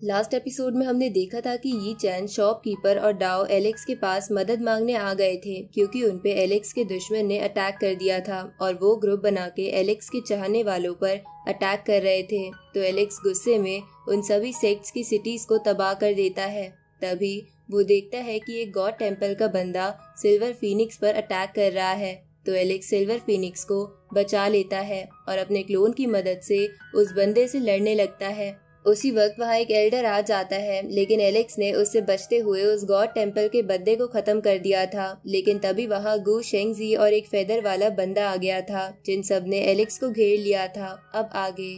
Last episode में हमने देखा था कि यी चैन, शॉपकीपर और डाओ एलेक्स के पास मदद मांगने आ गए थे क्योंकि उनपे एलेक्स के दुश्मन ने अटैक कर दिया था और वो ग्रुप बना के एलेक्स के चाहने वालों पर अटैक कर रहे थे। तो एलेक्स गुस्से में उन सभी सेक्ट्स की सिटीज को तबाह कर देता है। तभी वो देखता है कि एक गॉड टेम्पल का बंदा सिल्वर फीनिक्स पर अटैक कर रहा है। तो एलेक्स सिल्वर फीनिक्स को बचा लेता है और अपने क्लोन की मदद से उस बंदे से लड़ने लगता है। उसी वक्त वहाँ एक एल्डर आ जाता है, लेकिन एलेक्स ने उससे बचते हुए उस गॉड टेम्पल के बंदे को खत्म कर दिया था। लेकिन तभी वहाँ गू शेंगजी और एक फेदर वाला बंदा आ गया था, जिन सब ने एलेक्स को घेर लिया था। अब आगे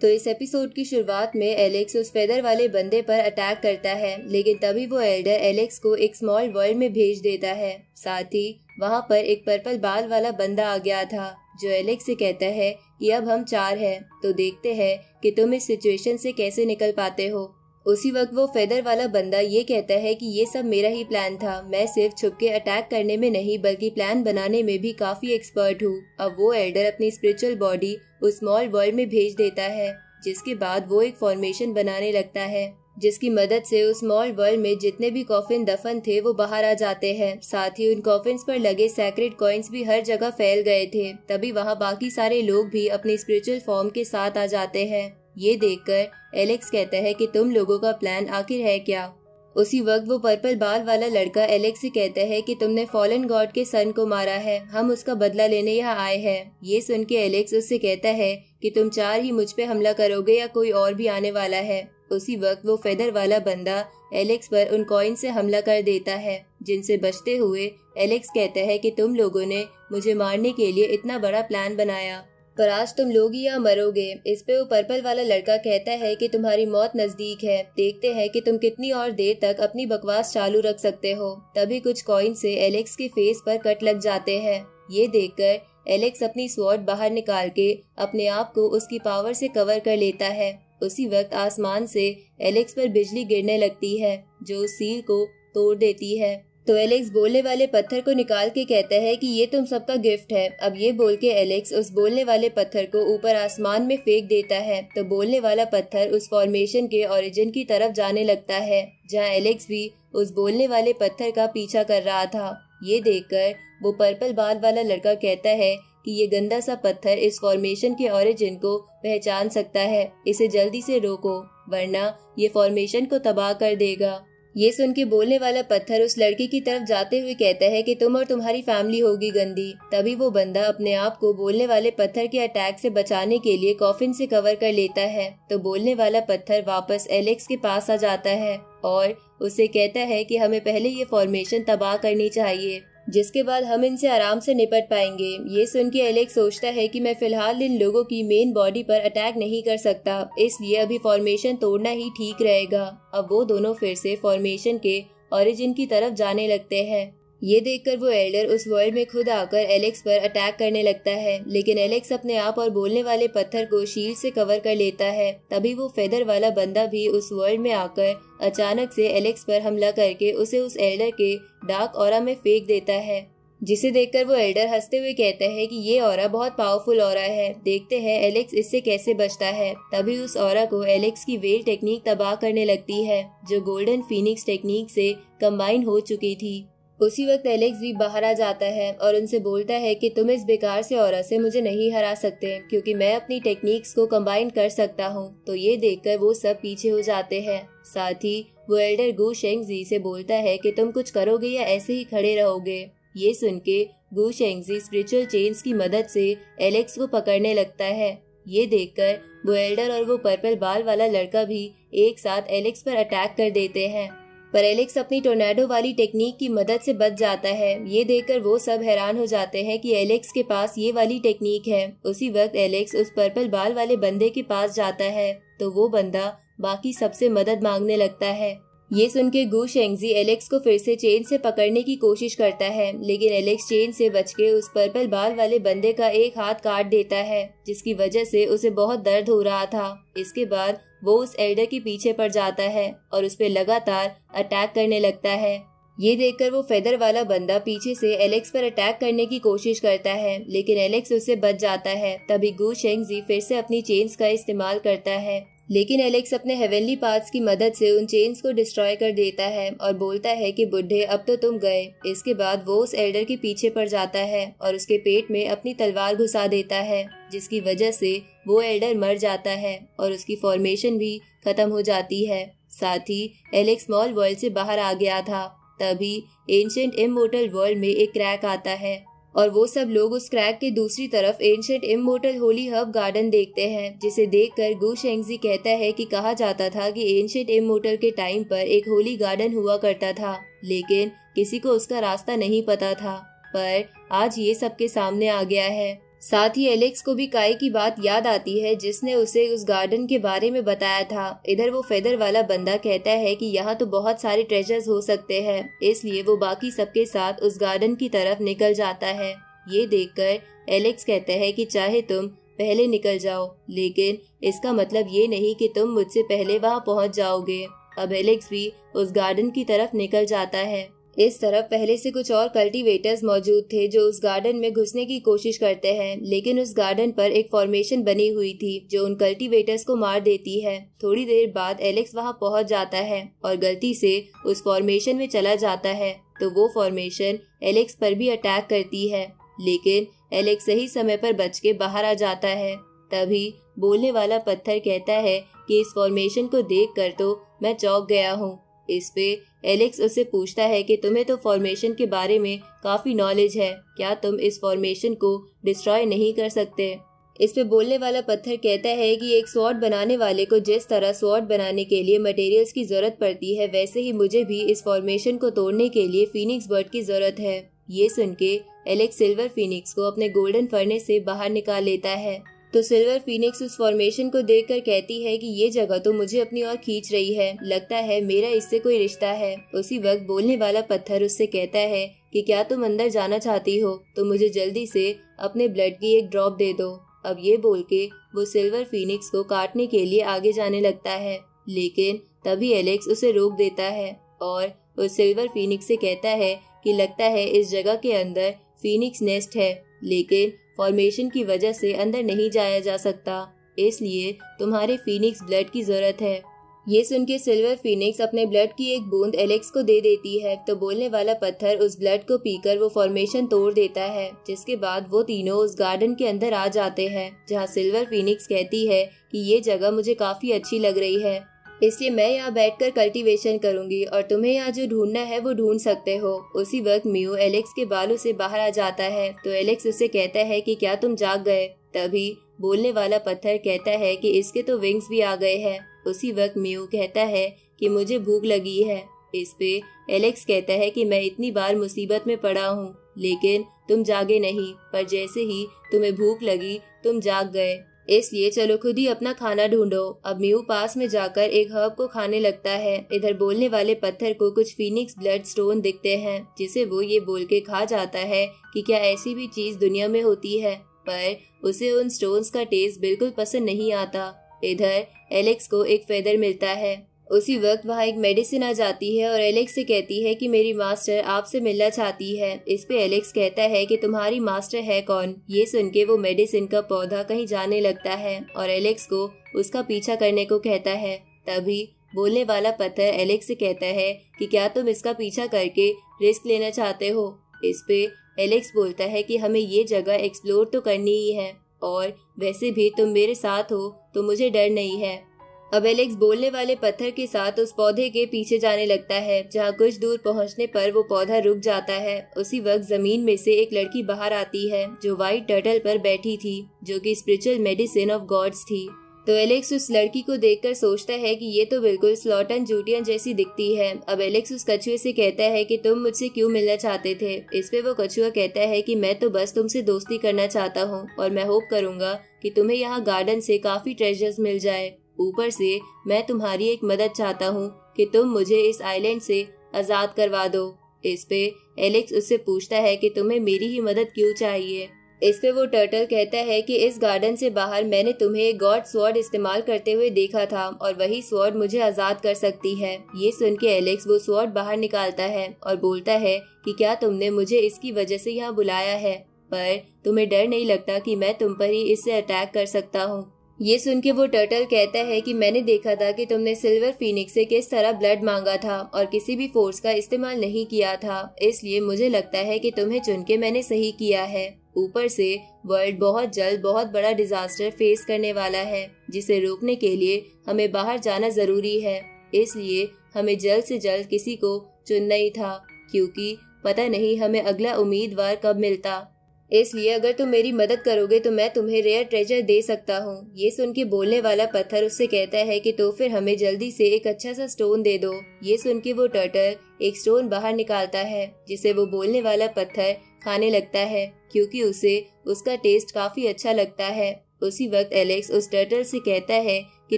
तो इस एपिसोड की शुरुआत में एलेक्स उस फेदर वाले बंदे पर अटैक करता है, लेकिन तभी वो एल्डर एलेक्स को एक स्मॉल वर्ल्ड में भेज देता है। साथ ही वहाँ पर एक पर्पल बाल वाला बंदा आ गया था, जो एलेक्स से कहता है कि अब हम 4 हैं, तो देखते हैं कि तुम इस सिचुएशन से कैसे निकल पाते हो। उसी वक्त वो फेदर वाला बंदा ये कहता है कि ये सब मेरा ही प्लान था, मैं सिर्फ छुप के अटैक करने में नहीं बल्कि प्लान बनाने में भी काफी एक्सपर्ट हूँ। अब वो एल्डर अपनी स्पिरिचुअल बॉडी उस स्मॉल वर्ल्ड में भेज देता है, जिसके बाद वो एक फॉर्मेशन बनाने लगता है, जिसकी मदद से उस स्मॉल वर्ल्ड में जितने भी कॉफिन दफन थे वो बाहर आ जाते हैं। साथ ही उन कॉफिन्स पर लगे सैक्रेड कॉइन्स भी हर जगह फैल गए थे। तभी वहाँ बाकी सारे लोग भी अपने स्पिरिचुअल फॉर्म के साथ आ जाते हैं। ये देखकर एलेक्स कहता है कि तुम लोगों का प्लान आखिर है क्या। उसी वक्त वो पर्पल बाल वाला लड़का एलेक्स से कहता है कि तुमने फॉलन गॉड के सन को मारा है, हम उसका बदला लेने यहाँ आए हैं। ये सुन के एलेक्स उससे कहता है कि तुम 4 ही मुझ पे हमला करोगे या कोई और भी आने वाला है। उसी वक्त वो फेदर वाला बंदा एलेक्स पर उन कॉइन से हमला कर देता है, जिनसे बचते हुए एलेक्स कहता है कि तुम लोगों ने मुझे मारने के लिए इतना बड़ा प्लान बनाया, पर आज तुम लोग ही यहाँ मरोगे। इस पे वो पर्पल वाला लड़का कहता है कि तुम्हारी मौत नजदीक है, देखते हैं कि तुम कितनी और देर तक अपनी बकवास चालू रख सकते हो। तभी कुछ कॉइन से एलेक्स के फेस पर कट लग जाते हैं। ये देखकर एलेक्स अपनी स्वॉर्ड बाहर निकाल के अपने आप को उसकी पावर से कवर कर लेता है। उसी वक्त आसमान से एलेक्स पर बिजली गिरने लगती है, जो उस सील को तोड़ देती है। तो एलेक्स बोलने वाले पत्थर को निकाल के कहता है कि ये तुम सबका गिफ्ट है। अब ये बोल के एलेक्स उस बोलने वाले पत्थर को ऊपर आसमान में फेंक देता है। तो बोलने वाला पत्थर उस फॉर्मेशन के ओरिजिन की तरफ जाने लगता है, जहाँ एलेक्स भी उस बोलने वाले पत्थर का पीछा कर रहा था। ये देखकर वो पर्पल बाल वाला लड़का कहता है कि ये गंदा सा पत्थर इस फॉर्मेशन के ओरिजिन को पहचान सकता है, इसे जल्दी से रोको वरना ये फॉर्मेशन को तबाह कर देगा। ये सुन के बोलने वाला पत्थर उस लड़के की तरफ जाते हुए कहता है कि तुम और तुम्हारी फैमिली होगी गंदी। तभी वो बंदा अपने आप को बोलने वाले पत्थर के अटैक से बचाने के लिए कॉफिन से कवर कर लेता है। तो बोलने वाला पत्थर वापस एलेक्स के पास आ जाता है और उसे कहता है कि हमें पहले ये फॉर्मेशन तबाह करनी चाहिए, जिसके बाद हम इनसे आराम से निपट पाएंगे। ये सुन के एलेक्स सोचता है कि मैं फिलहाल इन लोगों की मेन बॉडी पर अटैक नहीं कर सकता, इसलिए अभी फॉर्मेशन तोड़ना ही ठीक रहेगा। अब वो दोनों फिर से फॉर्मेशन के ओरिजिन की तरफ जाने लगते हैं। ये देखकर वो एल्डर उस वर्ल्ड में खुद आकर एलेक्स पर अटैक करने लगता है, लेकिन एलेक्स अपने आप और बोलने वाले पत्थर को शील्ड से कवर कर लेता है। तभी वो फेदर वाला बंदा भी उस वर्ल्ड में आकर अचानक से एलेक्स पर हमला करके उसे उस एल्डर के डार्क ऑरा में फेंक देता है, जिसे देखकर वो एल्डर हंसते हुए कहता है कि ये ऑरा बहुत पावरफुल ऑरा है, देखते हैं एलेक्स इससे कैसे बचता है। तभी उस ऑरा को एलेक्स की वेल टेक्निक तबाह करने लगती है, जो गोल्डन फीनिक्स टेक्निक से कंबाइन हो चुकी थी। उसी वक्त एलेक्स भी बाहर आ जाता है और उनसे बोलता है कि तुम इस बेकार से ऑरा से मुझे नहीं हरा सकते, क्योंकि मैं अपनी टेक्निक्स को कंबाइन कर सकता हूँ। तो ये देखकर वो सब पीछे हो जाते हैं। साथ ही वो एल्डर गू शेंगजी से बोलता है कि तुम कुछ करोगे या ऐसे ही खड़े रहोगे। ये सुन के गू शेंगजी स्पिरिचुअल चेन्स की मदद से एलेक्स को पकड़ने लगता है। ये देखकर वो एल्डर और वो पर्पल बाल वाला लड़का भी एक साथ एलेक्स पर अटैक कर देते हैं, पर एलेक्स अपनी टोर्नेडो वाली टेक्निक की मदद से बच जाता है। ये देखकर वो सब हैरान हो जाते हैं कि एलेक्स के पास ये वाली टेक्निक है। उसी वक्त एलेक्स उस पर्पल बाल वाले बंदे के पास जाता है, तो वो बंदा बाकी सबसे मदद मांगने लगता है। ये सुन के गू शेंगजी एलेक्स को फिर से चेन से पकड़ने की कोशिश करता है, लेकिन एलेक्स चेन से बच के उस पर्पल बाल वाले बंदे का एक हाथ काट देता है, जिसकी वजह से उसे बहुत दर्द हो रहा था। इसके बाद वो उस एल्डर के पीछे पड़ जाता है और उस पे लगातार अटैक करने लगता है। ये देखकर वो फेदर वाला बंदा पीछे से एलेक्स पर अटैक करने की कोशिश करता है, लेकिन एलेक्स उससे बच जाता है। तभी गू शेंगजी फिर से अपनी चेन्स का इस्तेमाल करता है लेकिन एलेक्स अपने हेवनली पार्ट्स की मदद से उन चेन्स को डिस्ट्रॉय कर देता है और बोलता है कि बुढ़े अब तो तुम गए। इसके बाद वो उस एल्डर के पीछे पड़ जाता है और उसके पेट में अपनी तलवार घुसा देता है, जिसकी वजह से वो एल्डर मर जाता है और उसकी फॉर्मेशन भी खत्म हो जाती है। साथ ही एलेक्स स्मॉल वर्ल्ड से बाहर आ गया था। तभी एंशिएंट इमोर्टल वर्ल्ड में एक क्रैक आता है और वो सब लोग उस क्रैक के दूसरी तरफ ancient immortal Holi herb garden देखते हैं, जिसे देखकर गु शेंगजी कहता है कि कहा जाता था कि एंशिएंट इमोर्टल के टाइम पर एक होली गार्डन हुआ करता था, लेकिन किसी को उसका रास्ता नहीं पता था। पर आज ये सबके सामने आ गया है। साथ ही एलेक्स को भी काई की बात याद आती है जिसने उसे उस गार्डन के बारे में बताया था। इधर वो फेदर वाला बंदा कहता है कि यहाँ तो बहुत सारे ट्रेजर्स हो सकते हैं, इसलिए वो बाकी सबके साथ उस गार्डन की तरफ निकल जाता है। ये देखकर एलेक्स कहता है कि चाहे तुम पहले निकल जाओ, लेकिन इसका मतलब ये नहीं कि तुम मुझसे पहले वहाँ पहुँच जाओगे। अब एलेक्स भी उस गार्डन की तरफ निकल जाता है। इस तरफ पहले से कुछ और कल्टीवेटर्स मौजूद थे जो उस गार्डन में घुसने की कोशिश करते हैं, लेकिन उस गार्डन पर एक फॉर्मेशन बनी हुई थी जो उन कल्टीवेटर्स को मार देती है। थोड़ी देर बाद एलेक्स वहां पहुंच जाता है और गलती से उस फॉर्मेशन में चला जाता है, तो वो फॉर्मेशन एलेक्स पर भी अटैक करती है, लेकिन एलेक्स सही समय पर बच के बाहर आ जाता है। तभी बोलने वाला पत्थर कहता है कि इस फॉर्मेशन को देखकर तो मैं चौंक गया हूँ। इस पे एलेक्स उससे पूछता है कि तुम्हें तो फॉर्मेशन के बारे में काफी नॉलेज है, क्या तुम इस फॉर्मेशन को डिस्ट्रॉय नहीं कर सकते? इस पे बोलने वाला पत्थर कहता है कि एक स्वॉर्ड बनाने वाले को जिस तरह स्वॉर्ड बनाने के लिए मटेरियल्स की जरूरत पड़ती है, वैसे ही मुझे भी इस फॉर्मेशन को तोड़ने के लिए फीनिक्स बर्ड की जरूरत है। ये सुन के एलेक्स सिल्वर फीनिक्स को अपने गोल्डन फर्नेस से बाहर निकाल लेता है, तो सिल्वर फीनिक्स उस फॉर्मेशन को देखकर कहती है कि ये जगह तो मुझे अपनी ओर खींच रही है, लगता है मेरा इससे कोई रिश्ता है। उसी वक्त बोलने वाला पत्थर उससे कहता है कि क्या तुम अंदर जाना चाहती हो, तो मुझे जल्दी से अपने ब्लड की एक ड्रॉप दे दो। अब ये बोल के वो सिल्वर फीनिक्स को काटने के लिए आगे जाने लगता है, लेकिन तभी एलेक्स उसे रोक देता है और उस सिल्वर फीनिक्स से कहता है कि लगता है इस जगह के अंदर फीनिक्स नेस्ट है, लेकिन फॉर्मेशन की वजह से अंदर नहीं जाया जा सकता, इसलिए तुम्हारे फीनिक्स ब्लड की जरूरत है। ये सुन के सिल्वर फीनिक्स अपने ब्लड की एक बूंद एलेक्स को दे देती है, तो बोलने वाला पत्थर उस ब्लड को पीकर वो फॉर्मेशन तोड़ देता है, जिसके बाद वो तीनों उस गार्डन के अंदर आ जाते हैं, जहाँ सिल्वर फीनिक्स कहती है कि ये जगह मुझे काफी अच्छी लग रही है, इसलिए मैं यहाँ बैठकर कल्टीवेशन करूंगी और तुम्हें यहाँ जो ढूंढना है वो ढूंढ सकते हो। उसी वक्त म्यू एलेक्स के बालों से बाहर आ जाता है, तो एलेक्स उससे कहता है कि क्या तुम जाग गए? तभी बोलने वाला पत्थर कहता है कि इसके तो विंग्स भी आ गए हैं। उसी वक्त म्यू कहता है कि मुझे भूख लगी है। इस पे एलेक्स कहता है कि मैं इतनी बार मुसीबत में पड़ा हूँ, लेकिन तुम जागे नहीं, पर जैसे ही तुम्हें भूख लगी तुम जाग गए, इसलिए चलो खुद ही अपना खाना ढूंढो। अब म्यू पास में जाकर एक हर्ब को खाने लगता है। इधर बोलने वाले पत्थर को कुछ फीनिक्स ब्लड स्टोन दिखते हैं, जिसे वो ये बोल के खा जाता है कि क्या ऐसी भी चीज दुनिया में होती है, पर उसे उन स्टोन्स का टेस्ट बिल्कुल पसंद नहीं आता। इधर एलेक्स को एक फेदर मिलता है। उसी वक्त वहाँ एक मेडिसिन आ जाती है और एलेक्स से कहती है कि मेरी मास्टर आपसे मिलना चाहती है। इस पे एलेक्स कहता है कि तुम्हारी मास्टर है कौन? ये सुन के वो मेडिसिन का पौधा कहीं जाने लगता है और एलेक्स को उसका पीछा करने को कहता है। तभी बोलने वाला पत्थर एलेक्स से कहता है कि क्या तुम इसका पीछा करके रिस्क लेना चाहते हो? इस पे एलेक्स बोलता है कि हमें ये जगह एक्सप्लोर तो करनी ही है, और वैसे भी तुम मेरे साथ हो तो मुझे डर नहीं है। अब एलेक्स बोलने वाले पत्थर के साथ उस पौधे के पीछे जाने लगता है, जहाँ कुछ दूर पहुँचने पर वो पौधा रुक जाता है। उसी वक्त जमीन में से एक लड़की बाहर आती है जो व्हाइट टर्टल पर बैठी थी, जो कि स्पिरिचुअल मेडिसिन ऑफ गॉड्स थी। तो एलेक्स उस लड़की को देखकर सोचता है कि ये तो बिल्कुल स्लॉटन जूटियन जैसी दिखती है। अब एलेक्स उस कछुए से कहता है कि तुम मुझसे क्यों मिलना चाहते थे? इस पे वो कछुआ कहता है कि मैं तो बस तुमसे दोस्ती करना चाहता हूँ और मैं होप करूंगा कि तुम्हें यहाँ गार्डन से काफी ट्रेजर्स मिल जाए। ऊपर से मैं तुम्हारी एक मदद चाहता हूँ कि तुम मुझे इस आइलैंड से आजाद करवा दो। इस पे एलेक्स उससे पूछता है कि तुम्हें मेरी ही मदद क्यों चाहिए? इस पे वो टर्टल कहता है कि इस गार्डन से बाहर मैंने तुम्हें एक गॉड स्वॉर्ड इस्तेमाल करते हुए देखा था और वही स्वॉर्ड मुझे आजाद कर सकती है। ये सुन के एलेक्स वो स्वॉर्ड बाहर निकालता है और बोलता है कि क्या तुमने मुझे इसकी वजह से यहाँ बुलाया है, पर तुम्हें डर नहीं लगता कि मैं तुम पर ही इससे अटैक कर सकता हूँ? ये सुन के वो टर्टल कहता है कि मैंने देखा था कि तुमने सिल्वर फीनिक्स से किस तरह ब्लड मांगा था और किसी भी फोर्स का इस्तेमाल नहीं किया था, इसलिए मुझे लगता है कि तुम्हें चुन के मैंने सही किया है। ऊपर से वर्ल्ड बहुत जल्द बहुत बड़ा डिजास्टर फेस करने वाला है, जिसे रोकने के लिए हमें बाहर जाना जरूरी है। इसलिए हमें जल्द से जल्द किसी को चुनना ही था, क्योंकि पता नहीं हमें अगला उम्मीदवार कब मिलता। इसलिए अगर तुम मेरी मदद करोगे तो मैं तुम्हें रेयर ट्रेजर दे सकता हूँ। ये सुन के बोलने वाला पत्थर उससे कहता है कि तो फिर हमें जल्दी से एक अच्छा सा स्टोन दे दो। ये सुन के वो टर्टल एक स्टोन बाहर निकालता है, जिसे वो बोलने वाला पत्थर खाने लगता है, क्योंकि उसे उसका टेस्ट काफी अच्छा लगता है। उसी वक्त एलेक्स उस टर्टल से कहता है कि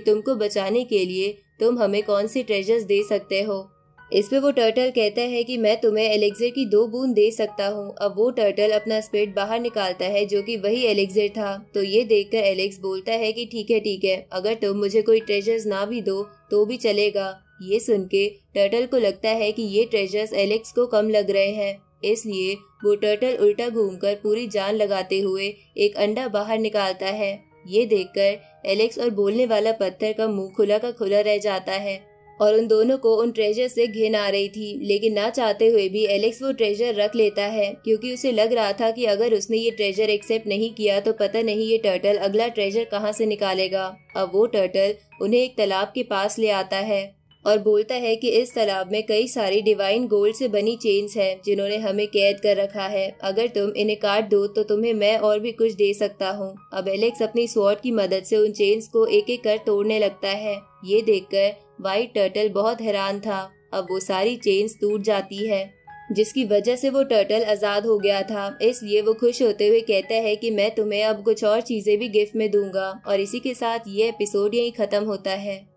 तुमको बचाने के लिए तुम हमें कौन से ट्रेजर्स दे सकते हो। इस पे वो टर्टल कहता है कि मैं तुम्हें एलेक्सिर की 2 बूंद दे सकता हूँ। अब वो टर्टल अपना स्पिरिट बाहर निकालता है, जो कि वही एलेक्सिर था। तो ये देखकर एलेक्स बोलता है कि ठीक है, अगर तुम मुझे कोई ट्रेजर्स ना भी दो तो भी चलेगा। ये सुन के टर्टल को लगता है कि ये ट्रेजर्स एलेक्स को कम लग रहे हैं, इसलिए वो टर्टल उल्टा घूमकर पूरी जान लगाते हुए एक अंडा बाहर निकालता है। ये देखकर एलेक्स और बोलने वाला पत्थर का मुंह खुला का खुला रह जाता है और उन दोनों को उन ट्रेजर से घिन आ रही थी, लेकिन ना चाहते हुए भी एलेक्स वो ट्रेजर रख लेता है, क्योंकि उसे लग रहा था कि अगर उसने ये ट्रेजर एक्सेप्ट नहीं किया तो पता नहीं ये टर्टल अगला ट्रेजर कहाँ से निकालेगा। अब वो टर्टल उन्हें एक तालाब के पास ले आता है और बोलता है कि इस तालाब में कई सारी डिवाइन गोल्ड से बनी चेन्स हैं, जिन्होंने हमें कैद कर रखा है। अगर तुम इन्हें काट दो तो तुम्हें मैं और भी कुछ दे सकता हूँ। अब एलेक्स अपनी स्वॉर्ड की मदद से उन चेन्स को एक एक कर तोड़ने लगता है। ये देखकर व्हाइट टर्टल बहुत हैरान था। अब वो सारी चेन्स टूट जाती है, जिसकी वजह से वो टर्टल आजाद हो गया था। इसलिए वो खुश होते हुए कहता है कि मैं तुम्हें अब कुछ और चीजें भी गिफ्ट में दूंगा। और इसी के साथ ये एपिसोड यहीं खत्म होता है।